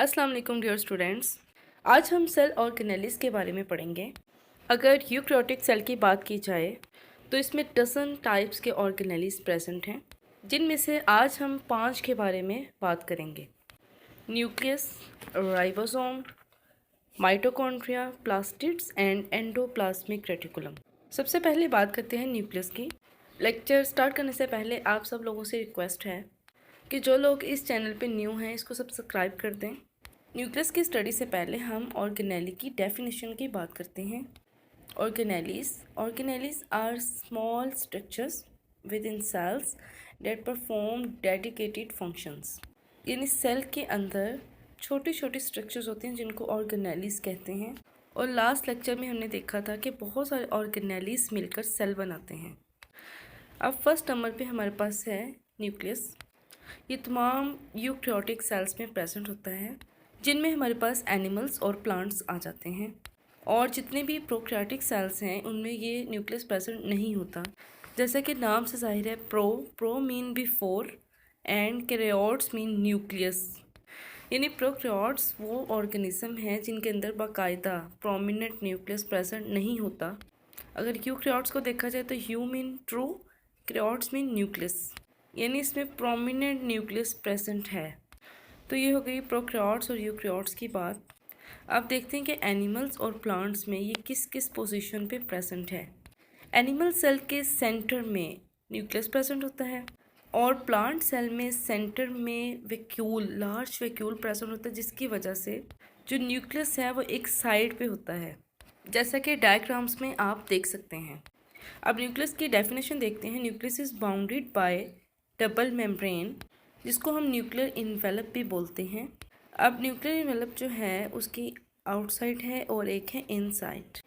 अस्सलाम वालेकुम dear students. आज हम सेल ऑर्गेनेलिस के बारे में पढ़ेंगे। अगर यूकैरियोटिक सेल की बात की जाए तो इसमें डजन टाइप्स के ऑर्गेनेलिस प्रेजेंट हैं, जिनमें से आज हम 5 के बारे में बात करेंगे। Nucleus, ribosome, mitochondria, plastids and endoplasmic reticulum. सबसे पहले बात करते हैं न्यूक्लियस की। लेक्चर स्टार्ट करने से पहले आप सब लोगों से रिक्वेस्ट है कि जो लोग इस चैनल पे न्यू हैं इसको सब्सक्राइब कर दें। न्यूक्लियस की स्टडी से पहले हम ऑर्गेनेली की डेफिनेशन की बात करते हैं। Organelles are small structures within cells that perform dedicated functions. यानी सेल के अंदर छोटी छोटी स्ट्रक्चर्स होती हैं जिनको ऑर्गेनेलिस कहते हैं। और लास्ट लेक्चर में हमने देखा था कि बहुत सारे ऑर्गेनेलिस मिलकर सेल बनाते हैं। अब फर्स्ट नंबर पे हमारे पास है न्यूक्लियस। ये तमाम यूकैरियोटिक सेल्स में प्रेजेंट होता है, जिनमें हमारे पास एनिमल्स और प्लांट्स आ जाते हैं। और जितने भी प्रोकैरियोटिक सेल्स हैं उनमें ये न्यूक्लियस प्रेजेंट नहीं होता। जैसा कि नाम से जाहिर है, pro mean before and karyotes mean nucleus. यानी प्रोकैरियोट्स वो ऑर्गेनिज्म हैं जिनके अंदर बाकायदा प्रोमिनेंट न्यूक्लियस प्रेजेंट नहीं होता। अगर यूकैरियोट्स को देखा जाए तो you mean true, karyotes mean nucleus, यानी इसमें प्रोमिनेंट न्यूक्लियस प्रेजेंट है। तो ये हो गई प्रोकैरियोट्स और यूकैरियोट्स की बात। अब देखते हैं कि एनिमल्स और प्लांट्स में ये किस किस पोजीशन पे प्रेजेंट है। एनिमल सेल के सेंटर में न्यूक्लियस प्रेजेंट होता है और प्लांट सेल में सेंटर में वैक्यूल, लार्ज वैक्यूल प्रेजेंट होता है, जिसकी वजह से जो न्यूक्लियस है वो एक साइड पे होता है, जैसा कि डायग्राम्स में आप देख सकते हैं। अब न्यूक्लियस की डेफिनेशन देखते हैं। Nucleus is bounded by double membrane, जिसको हम न्यूक्लियर इन्वेलप भी बोलते हैं। अब न्यूक्लियर इन्वेलप जो है उसकी आउटसाइड है और एक है इनसाइड।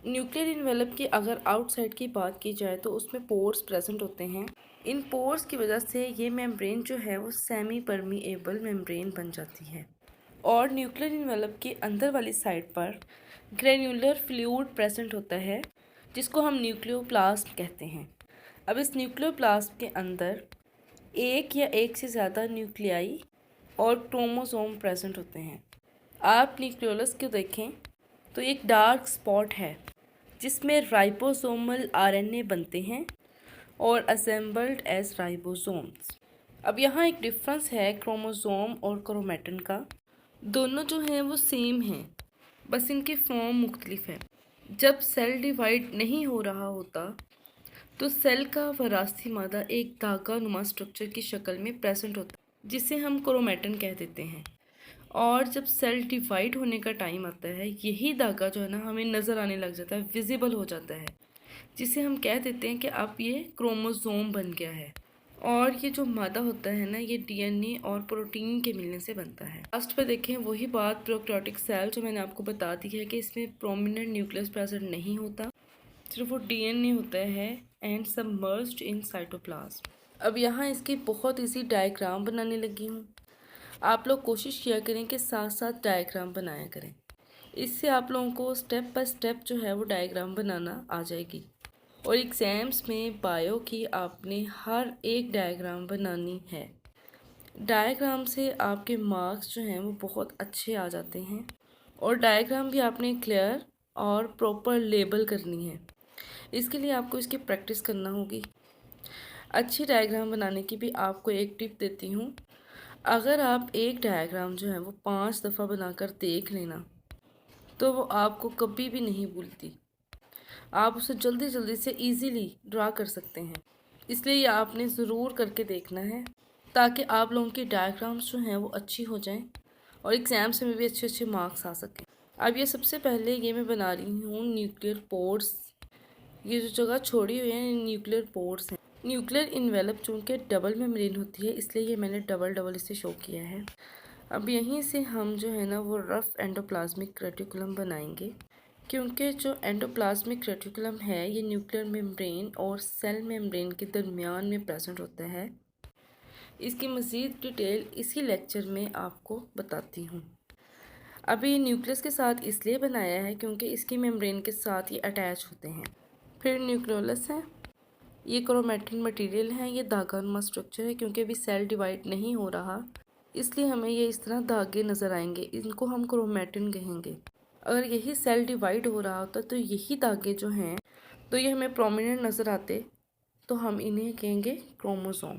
न्यूक्लियर इन्वेलप की अगर आउटसाइड की बात की जाए तो उसमें पोर्स प्रेजेंट होते हैं। इन पोर्स की वजह से ये मेम्ब्रेन जो है वो सेमी परमिएबल मेम्ब्रेन बन जाती है। और न्यूक्लियर इन्वेलप के अंदर वाली साइड पर ग्रेन्युलर फ्लूइड प्रेजेंट होता है, जिसको हम न्यूक्लियोप्लास्ट कहते हैं। अब इस न्यूक्लियोप्लास्ट के अंदर एक या एक से ज़्यादा न्यूक्लियाई और क्रोमोसोम प्रेजेंट होते हैं। आप न्यूक्लियोलस को देखें तो एक डार्क स्पॉट है जिसमें राइबोसोमल आरएनए बनते हैं और असेंबल्ड एज राइबोसोम्स। अब यहाँ एक डिफरेंस है क्रोमोसोम और क्रोमेटिन का। दोनों जो हैं वो सेम हैं, बस इनकी फॉर्म मुख्तलिफ है। जब सेल डिवाइड नहीं हो रहा होता तो सेल का वरासती मादा एक धागा नुमा स्ट्रक्चर की शक्ल में प्रेजेंट होता है, जिसे हम क्रोमेटिन कह देते हैं। और जब सेल डिवाइड होने का टाइम आता है, यही धागा जो है ना हमें नज़र आने लग जाता है, विजिबल हो जाता है, जिसे हम कह देते हैं कि अब ये क्रोमोसोम बन गया है। और ये जो मादा होता है ना, ये डीएनए और प्रोटीन के मिलने से बनता है। लास्ट पे देखें वही बात, प्रोकैरियोटिक सेल जो मैंने आपको बता दी है कि इसमें प्रोमिनेंट न्यूक्लियस प्रेजेंट नहीं होता, सिर्फ वो डीएनए होता है एंड सबमर्ज्ड इन साइटोप्लाज्म। अब यहाँ इसकी बहुत इजी डायग्राम बनाने लगी हूँ। आप लोग कोशिश किया करें कि साथ साथ डायग्राम बनाया करें, इससे आप लोगों को स्टेप बाय स्टेप जो है वो डायग्राम बनाना आ जाएगी। और एग्ज़ाम्स में बायो की आपने हर एक डायग्राम बनानी है। डायग्राम से आपके मार्क्स जो हैं वो बहुत अच्छे आ जाते हैं। और डायग्राम भी आपने क्लियर और प्रॉपर लेबल करनी है। इसके लिए आपको इसकी प्रैक्टिस करना होगी। अच्छी डायग्राम बनाने की भी आपको एक टिप देती हूँ। अगर आप एक डायग्राम जो है वो 5 दफ़ा बनाकर देख लेना तो वो आपको कभी भी नहीं भूलती। आप उसे जल्दी जल्दी से इजीली ड्रा कर सकते हैं। इसलिए ये आपने ज़रूर करके देखना है, ताकि आप लोगों की डायग्राम्स जो हैं वो अच्छी हो जाएं और एग्ज़ाम्स में भी अच्छे अच्छे मार्क्स आ सकें। अब ये सबसे पहले ये मैं बना रही हूँ न्यूक्लियर पोर्स। ये जो जगह छोड़ी हुई है न्यूक्लियर पोर्स हैं। न्यूक्लियर इन्वेलप चूँकि डबल मेम्ब्रेन होती है, इसलिए ये मैंने डबल इसे शो किया है। अब यहीं से हम जो है ना वो रफ एंडोप्लाज्मिक रेटिकुलम बनाएंगे, क्योंकि जो एंडोप्लाज्मिक रेटिकुलम है ये न्यूक्लियर मेम्ब्रेन और सेल मेम्ब्रेन के दरमियान में प्रेजेंट होता है। इसकी मज़ीद डिटेल इसी लेक्चर में आपको बताती हूँ। अभी ये न्यूक्लियस के साथ इसलिए बनाया है क्योंकि इसकी मेम्ब्रेन के साथ ये अटैच होते हैं। फिर न्यूक्लियोलस है, ये क्रोमेटिन मटेरियल है, ये धागानुमा स्ट्रक्चर है क्योंकि अभी सेल डिवाइड नहीं हो रहा, इसलिए हमें ये इस तरह धागे नज़र आएंगे, इनको हम क्रोमेटिन कहेंगे। अगर यही सेल डिवाइड हो रहा होता तो यही धागे जो हैं तो ये हमें प्रोमिनेंट नज़र आते, तो हम इन्हें कहेंगे क्रोमोसोम।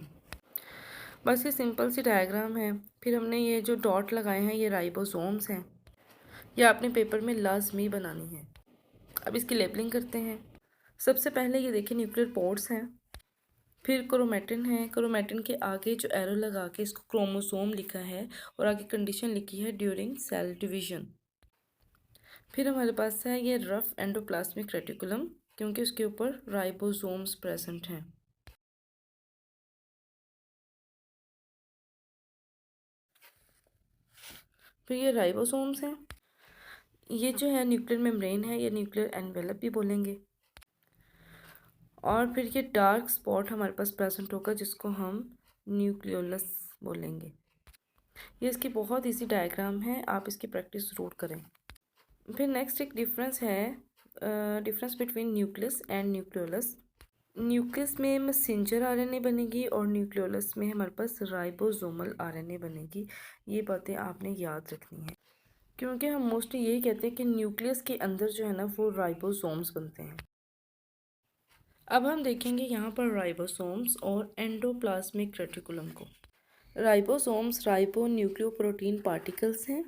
बस ये सिंपल सी डायग्राम है। फिर हमने ये जो डॉट लगाए हैं ये राइबोसोम्स हैं, ये आपने पेपर में लाजमी बनानी है। अब इसकी लेबलिंग करते हैं। सबसे पहले ये देखिए न्यूक्लियर पोर्ट्स हैं, फिर क्रोमेटिन है, क्रोमेटिन के आगे जो एरो लगा के इसको क्रोमोसोम लिखा है और आगे कंडीशन लिखी है ड्यूरिंग सेल डिवीजन। फिर हमारे पास है ये रफ एंडोप्लाज्मिक रेटिकुलम, क्योंकि उसके ऊपर राइबोसोम्स प्रेजेंट हैं। फिर ये राइबोसोम्स हैं, ये जो है न्यूक्लियर मेम्ब्रेन है, ये न्यूक्लियर एनवेलप भी बोलेंगे। और फिर ये डार्क स्पॉट हमारे पास प्रेजेंट होगा जिसको हम न्यूक्लियोलस बोलेंगे। ये इसकी बहुत इजी डायग्राम है, आप इसकी प्रैक्टिस ज़रूर करें। फिर नेक्स्ट एक डिफरेंस है, difference between nucleus and nucleolus. Nucleus में मैसेंजर आरएनए बनेगी और न्यूक्लियोलस में हमारे पास राइबोसोमल आरएनए बनेगी। ये बातें आपने याद रखनी है, क्योंकि हम मोस्टली यही कहते हैं कि न्यूक्लियस के अंदर जो है ना वो राइबोसोम्स बनते हैं। अब हम देखेंगे यहाँ पर राइबोसोम्स और एंडोप्लाज्मिक रेटिकुलम को। राइबोसोम्स राइबो न्यूक्लियोप्रोटीन पार्टिकल्स हैं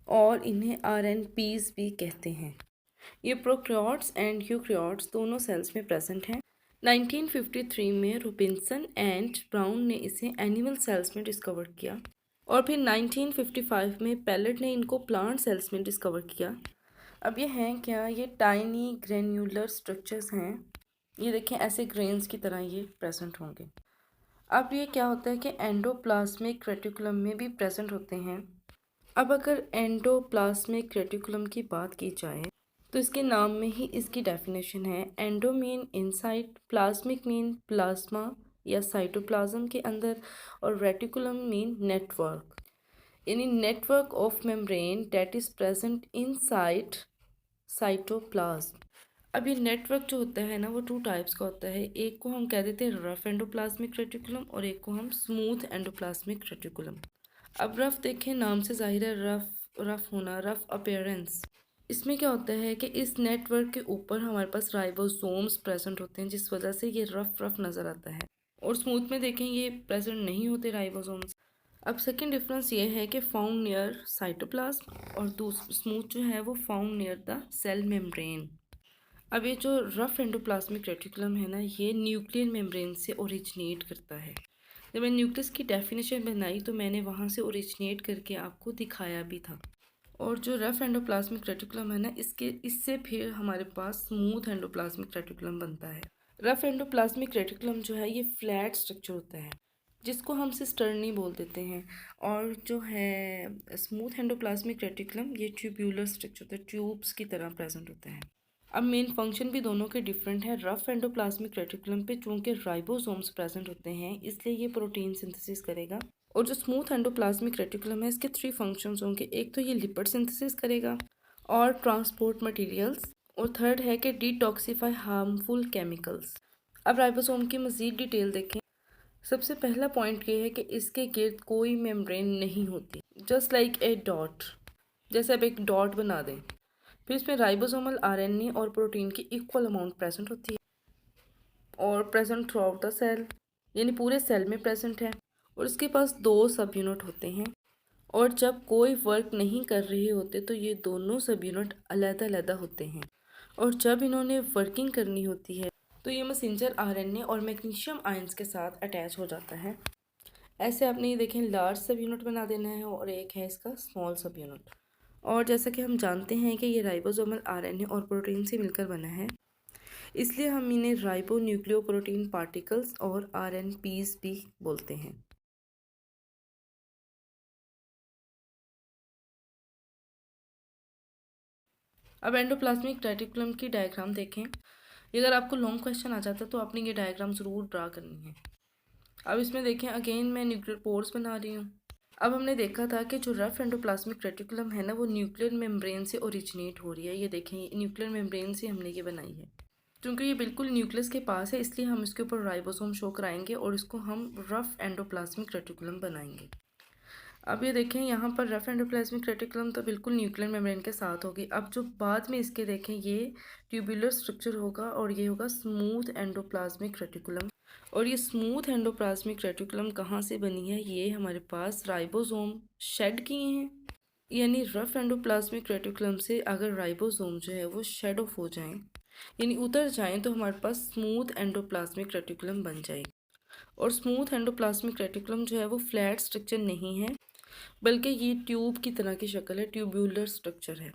और इन्हें आरएनपीज भी कहते हैं। ये प्रोकैरियोट्स एंड यूकैरियोट्स दोनों सेल्स में प्रेजेंट हैं। 1953 में रोबिन्सन एंड ब्राउन ने इसे एनिमल सेल्स में डिस्कवर किया और फिर 1955 में पैलेट ने इनको प्लांट सेल्स में डिस्कवर किया। अब ये हैं क्या, ये टाइनी ग्रेन्यूलर स्ट्रक्चर्स हैं। ये देखें ऐसे ग्रेन्स की तरह ये प्रेजेंट होंगे। अब ये क्या होता है कि एंडोप्लाज्मिक रेटिकुलम में भी प्रेजेंट होते हैं। अब अगर एंडोप्लाज्मिक रेटिकुलम की बात की जाए तो इसके नाम में ही इसकी डेफिनेशन है। Endo mean inside, plasmic mean plasma या साइटोप्लाज्म के अंदर, और रेटिकुलम मीन नेटवर्क, यानी network of membrane that is present inside cytoplasm. अब ये नेटवर्क जो होता है ना वो टू टाइप्स का होता है। एक को हम कह देते हैं रफ एंडोप्लाज्मिक रेटिकुलम और एक को हम स्मूथ एंडोप्लाज्मिक रेटिकुलम। अब रफ देखें, नाम से जाहिर है रफ होना, रफ अपीयरेंस। इसमें क्या होता है कि इस नेटवर्क के ऊपर हमारे पास राइबोसोम्स प्रेजेंट होते हैं, जिस वजह से ये रफ रफ नज़र आता है। और स्मूथ में देखें ये प्रेजेंट नहीं होते राइबोसोम्स। अब सेकंड डिफरेंस ये है कि फाउंड नियर साइटोप्लाज्म और स्मूथ जो है वो found near the cell membrane. अब ये जो रफ एंडोप्लाज्मिक रेटिकुलम है ना, ये न्यूक्लियर मेम्ब्रेन से ओरिजिनेट करता है। जब मैंने न्यूक्लियस की डेफिनेशन बनाई तो मैंने वहाँ से ओरिजिनेट करके आपको दिखाया भी था। और जो रफ एंडोप्लाज्मिक रेटिकुलम है ना, इससे फिर हमारे पास स्मूथ एंडोप्लाज्मिक रेटिकुलम बनता है। रफ एंडोप्लाज्मिक रेटिकुलम जो है ये फ्लैट स्ट्रक्चर होता है, जिसको हम सिस्टर्नी बोल देते हैं। और जो है स्मूथ एंडोप्लाज्मिक रेटिकुलम ये ट्यूब्यूलर स्ट्रक्चर होता है, ट्यूब्स की तरह प्रेजेंट होता है। अब मेन फंक्शन भी दोनों के डिफरेंट है। रफ एंडोप्लाज्मिक रेटिकुलम पे चूंकि राइबोसोम्स प्रेजेंट होते हैं इसलिए ये प्रोटीन सिंथेसिस करेगा। और जो स्मूथ एंडोप्लाज्मिक रेटिकुलम है इसके 3 फंक्शंस होंगे। एक तो ये लिपिड सिंथेसिस करेगा और ट्रांसपोर्ट मटेरियल्स, और थर्ड है कि डिटॉक्सिफाई हार्मफुल केमिकल्स। अब राइबोसोम की मज़ीद डिटेल देखें। सबसे पहला पॉइंट ये है कि इसके गिर्द कोई मेम्ब्रेन नहीं होती, जस्ट लाइक ए डॉट, जैसे अब एक डॉट बना दें। फिर इसमें राइबोसोमल आरएनए और प्रोटीन की इक्वल अमाउंट प्रेजेंट होती है और present throughout the cell, यानी पूरे सेल में प्रेजेंट है। और इसके पास 2 सब यूनिट होते हैं और जब कोई वर्क नहीं कर रहे होते तो ये दोनों सब यूनिट अलग-अलग होते हैं, और जब इन्होंने वर्किंग करनी होती है तो ये मैसेंजर आरएनए और मैग्नीशियम आयंस के साथ अटैच हो जाता है। ऐसे आपने ये देखें लार्ज सब यूनिट बना देना है और एक है इसका स्मॉल सब यूनिट। और जैसा कि हम जानते हैं कि ये राइबोसोमल आरएनए और प्रोटीन से मिलकर बना है, इसलिए हम इन्हें राइबो न्यूक्लियोप्रोटीन पार्टिकल्स और आरएनपीज भी बोलते हैं। अब एंडोप्लाज्मिक रेटिकुलम की डायग्राम देखें। अगर आपको लॉन्ग क्वेश्चन आ जाता तो आपने ये डायग्राम ज़रूर ड्रा करनी है। अब इसमें देखें, अगेन मैं न्यूक्लियर पोर्स बना रही हूँ। अब हमने देखा था कि जो रफ एंडोप्लाज्मिक रेटिकुलम है ना वो न्यूक्लियर मेम्ब्रेन से ओरिजिनेट हो रही है। ये देखें, न्यूक्लियर मेम्ब्रेन से हमने ये बनाई है। क्योंकि ये बिल्कुल न्यूक्लियस के पास है इसलिए हम इसके ऊपर राइबोसोम शो कराएंगे और इसको हम रफ एंडोप्लाज्मिक रेटिकुलम बनाएंगे। अब ये देखें यहाँ पर रफ एंडोप्लाज्मिक रेटिकुलम तो बिल्कुल न्यूक्लियर मेम्ब्रेन के साथ होगी। अब जो बाद में इसके देखें ये ट्यूबुलर स्ट्रक्चर होगा और ये होगा स्मूथ एंडोप्लाज्मिक रेटिकुलम। और ये स्मूथ एंडोप्लाज्मिक रेटिकुलम कहाँ से बनी है, ये हमारे पास राइबोसोम शेड किए हैं। यानी रफ एंडोप्लाज्मिक रेटिकुलम से अगर राइबोसोम जो है वो शेड ऑफ हो जाएं, यानी उतर जाएं, तो हमारे पास स्मूथ एंडोप्लाज्मिक रेटिकुलम बन जाएगी। और स्मूथ एंडोप्लाज्मिक रेटिकुलम जो है वो फ्लैट स्ट्रक्चर नहीं है, बल्कि ये ट्यूब की तरह की शक्ल है, ट्यूब्यूलर स्ट्रक्चर है।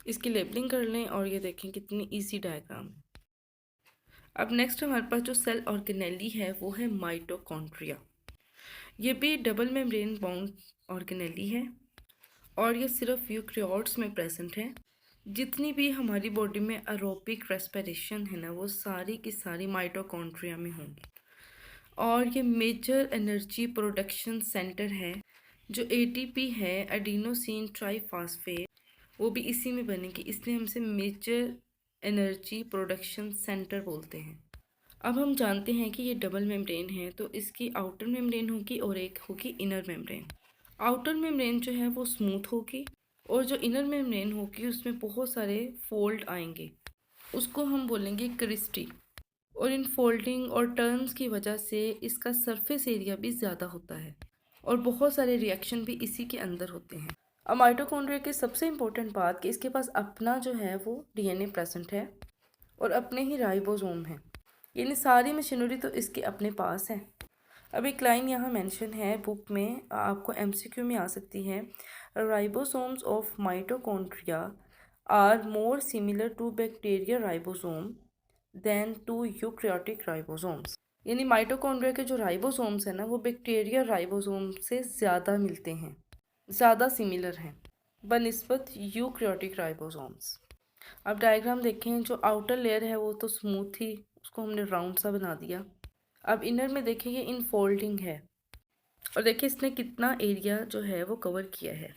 इसकी लेबलिंग कर लें और ये देखें कितनी इजी डायग्राम है। अब नेक्स्ट हमारे पास जो सेल ऑर्गेनेली है वो है माइटोकॉन्ड्रिया। ये भी डबल मेम्ब्रेन बाउंड ऑर्गेनेली है और ये सिर्फ यूकैरियोट्स में प्रेजेंट है। जितनी भी हमारी बॉडी में एरोबिक रेस्पिरेशन है ना, वो सारी की सारी माइटोकॉन्ड्रिया में होंगी। और ये मेजर एनर्जी प्रोडक्शन सेंटर है। जो एटीपी है, एडिनोसिन ट्राइफॉस्फेट, वो भी इसी में बनेगी, इसलिए हमसे मेजर एनर्जी प्रोडक्शन सेंटर बोलते हैं। अब हम जानते हैं कि ये डबल मेम्ब्रेन है, तो इसकी आउटर मेम्ब्रेन होगी और एक होगी इनर मेम्ब्रेन। आउटर मेम्ब्रेन जो है वो स्मूथ होगी और जो इनर मेम्ब्रेन होगी उसमें बहुत सारे फोल्ड आएंगे, उसको हम बोलेंगे क्रिस्टी। और इन फोल्डिंग और टर्न्स की वजह से इसका सरफेस एरिया भी ज़्यादा होता है और बहुत सारे रिएक्शन भी इसी के अंदर होते हैं। अब माइटोकॉन्ड्रिया की सबसे इम्पोर्टेंट बात कि इसके पास अपना जो है वो डीएनए प्रेजेंट है और अपने ही राइबोसोम है, यानी सारी मशीनरी तो इसके अपने पास है। अब एक लाइन यहाँ मेंशन है बुक में, आपको एमसीक्यू में आ सकती है, ribosomes of mitochondria are more similar to bacteria ribosome than to eukaryotic ribosomes. यानी माइटोकॉन्ड्रिया के जो राइबोसोम्स हैं ना, वो बैक्टीरिया राइबोसोम से ज़्यादा मिलते हैं, ज़्यादा सिमिलर हैं बनिस्बत यूकैरियोटिक राइबोसोम्स। अब डायग्राम देखें, जो आउटर लेयर है वो तो स्मूथ थी, उसको हमने राउंड सा बना दिया। अब इनर में देखें ये इनफोल्डिंग है और देखिए इसने कितना एरिया जो है वो कवर किया है।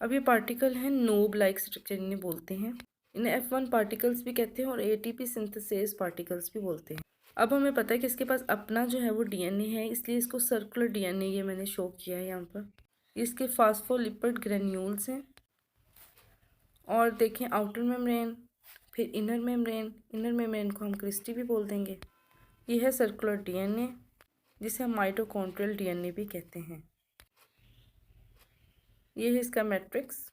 अब ये पार्टिकल हैं नोब लाइक स्ट्रक्चर इन्हें बोलते हैं। इन्हें F1 पार्टिकल्स भी कहते हैं और एटीपी सिंथेसिस पार्टिकल्स भी बोलते हैं। अब हमें पता है कि इसके पास अपना जो है वो डीएनए है, इसलिए इसको सर्कुलर डीएनए ये मैंने शो किया है यहाँ पर। इसके फास्फोलिपिड ग्रेन्यूल्स हैं और देखें आउटर मेम्ब्रेन, फिर इनर मेम्ब्रेन, इनर मेम्ब्रेन को हम क्रिस्टी भी बोल देंगे। ये है सर्कुलर डीएनए जिसे हम माइटोकॉन्ड्रियल डीएनए भी कहते हैं। ये है इसका मैट्रिक्स।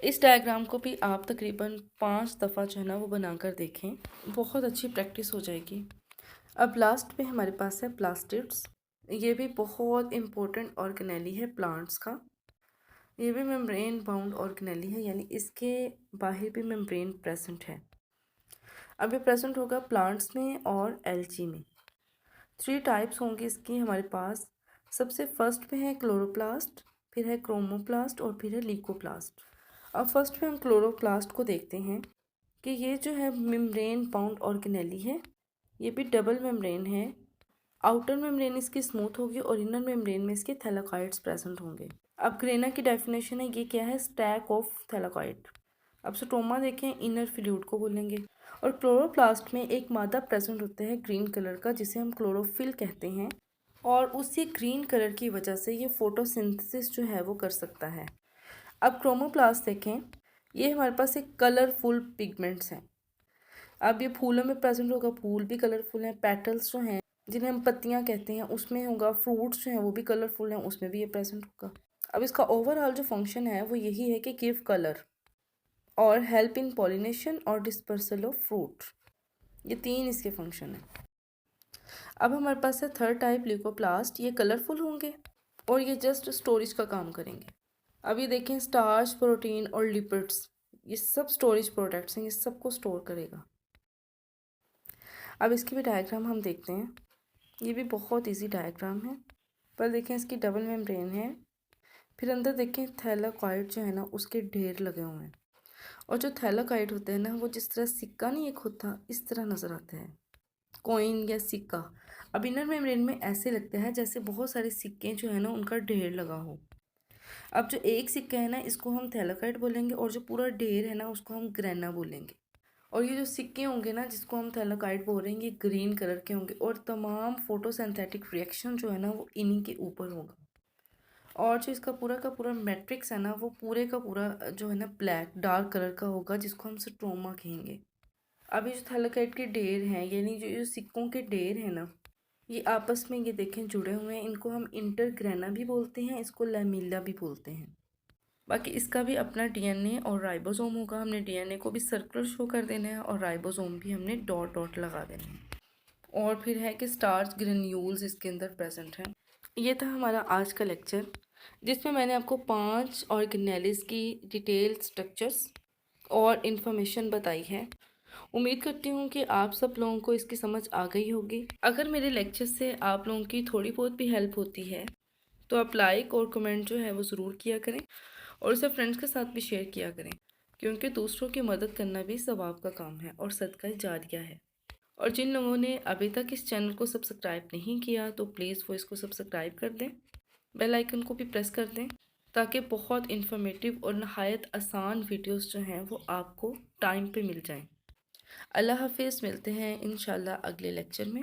इस डायग्राम को भी आप तकरीबन 5 दफ़ा जो है ना वो बनाकर देखें, बहुत अच्छी प्रैक्टिस हो जाएगी। अब लास्ट पे हमारे पास है प्लास्टिड्स। ये भी बहुत इम्पोर्टेंट ऑर्गेनेली है प्लांट्स का। ये भी मेम्ब्रेन बाउंड ऑर्गेनेली है, यानी इसके बाहर भी मेम्ब्रेन प्रेजेंट है। अब ये प्रेजेंट होगा प्लांट्स में और एल्गी में। 3 टाइप्स होंगे इसकी हमारे पास। सबसे फर्स्ट पे है क्लोरोप्लास्ट, फिर है क्रोमोप्लास्ट और फिर है लीकोप्लास्ट। अब फर्स्ट पे हम क्लोरोप्लास्ट को देखते हैं कि ये जो है मेम्ब्रेन बाउंड ऑर्गेनेली है, ये भी डबल मेम्ब्रेन है। आउटर मेम्ब्रेन इसकी स्मूथ होगी और इनर मेम्ब्रेन में इसके थैलाकॉइड्स प्रेजेंट होंगे। अब ग्रेना की डेफिनेशन है, ये क्या है, स्टैक ऑफ थैलाकॉइड। अब स्टोमा देखें, इनर फ्लूइड को बोलेंगे। और क्लोरोप्लास्ट में एक मादा प्रेजेंट होता है ग्रीन कलर का, जिसे हम क्लोरोफिल कहते हैं, और उसी ग्रीन कलर की वजह से ये फोटोसिंथेसिस जो है वो कर सकता है। अब क्रोमोप्लास्ट देखें, ये हमारे पास एक कलरफुल पिगमेंट्स हैं। अब ये फूलों में प्रेजेंट होगा, फूल भी कलरफुल हैं। पेटल्स जो हैं जिन्हें हम पत्तियां कहते हैं उसमें होगा। फ्रूट्स जो हैं वो भी कलरफुल हैं, उसमें भी ये प्रेजेंट होगा। अब इसका ओवरऑल जो फंक्शन है वो यही है कि गिव कलर और हेल्प इन पॉलिनेशन और डिस्पर्सल ऑफ फ्रूट। ये 3 इसके फंक्शन हैं। अब हमारे पास है थर्ड टाइप ल्यूकोप्लास्ट। ये कलरफुल होंगे और ये जस्ट स्टोरेज का काम करेंगे। अब ये देखें, स्टार्च, प्रोटीन और लिपिड्स, ये सब स्टोरेज प्रोडक्ट्स हैं, ये सबको स्टोर करेगा। अब इसकी भी डायग्राम हम देखते हैं। ये भी बहुत इजी डायग्राम है, पर देखें इसकी डबल मेम्ब्रेन है, फिर अंदर देखें थैलाकॉइड जो है ना उसके ढेर लगे हुए हैं। और जो थैलाकॉइड होते हैं ना, वो जिस तरह सिक्का नहीं एक होता, इस तरह नज़र आता है, कॉइन या सिक्का। अब इनर मेम्ब्रेन में ऐसे लगता है जैसे बहुत सारे सिक्के जो है ना उनका ढेर लगा हो। अब जो एक सिक्का है ना इसको हम थैलाकॉइड बोलेंगे और जो पूरा ढेर है ना उसको हम ग्रेना बोलेंगे। और ये जो सिक्के होंगे ना जिसको हम थैलाकॉइड बोल रहे हैं, ये ग्रीन कलर के होंगे और तमाम फोटोसिंथेटिक रिएक्शन जो है ना वो इन्हीं के ऊपर होगा। और जो इसका पूरा का पूरा मैट्रिक्स है ना, वो पूरे का पूरा जो है ना ब्लैक डार्क कलर का होगा, जिसको हम स्ट्रोमा कहेंगे। अभी जो थैलेकाइट के ढेर हैं, यानी जो सिक्कों के ढेर हैं ना, ये आपस में ये देखें जुड़े हुए हैं। इनको हम इंटरग्रेना भी बोलते हैं, इसको लैमेला भी बोलते हैं। बाकी इसका भी अपना डीएनए और राइबोसोम होगा। हमने डीएनए को भी सर्कुलर शो कर देना है और राइबोसोम भी हमने डॉट डॉट लगा देना है। और फिर है कि स्टार्च ग्रेन्यूल्स इसके अंदर प्रेजेंट हैं। ये था हमारा आज का लेक्चर, जिसमें मैंने आपको 5 ऑर्गेनेलिस की डिटेल स्ट्रक्चर्स और इन्फॉर्मेशन बताई है। उम्मीद करती हूँ कि आप सब लोगों को इसकी समझ आ गई होगी। अगर मेरे लेक्चर से आप लोगों की थोड़ी बहुत भी हेल्प होती है तो आप लाइक और कमेंट जो है वो ज़रूर किया करें और उसे फ्रेंड्स के साथ भी शेयर किया करें, क्योंकि दूसरों की मदद करना भी सवाब का काम है और सदका जारिया है। और जिन लोगों ने अभी तक इस चैनल को सब्सक्राइब नहीं किया तो प्लीज़ वो इसको सब्सक्राइब कर दें, बेल आइकन को भी प्रेस कर दें, ताकि बहुत इन्फॉर्मेटिव और नहायत आसान वीडियोस जो हैं वो आपको टाइम पे मिल जाएं। अल्लाह हाफिज़, मिलते हैं इंशाल्लाह अगले लेक्चर में।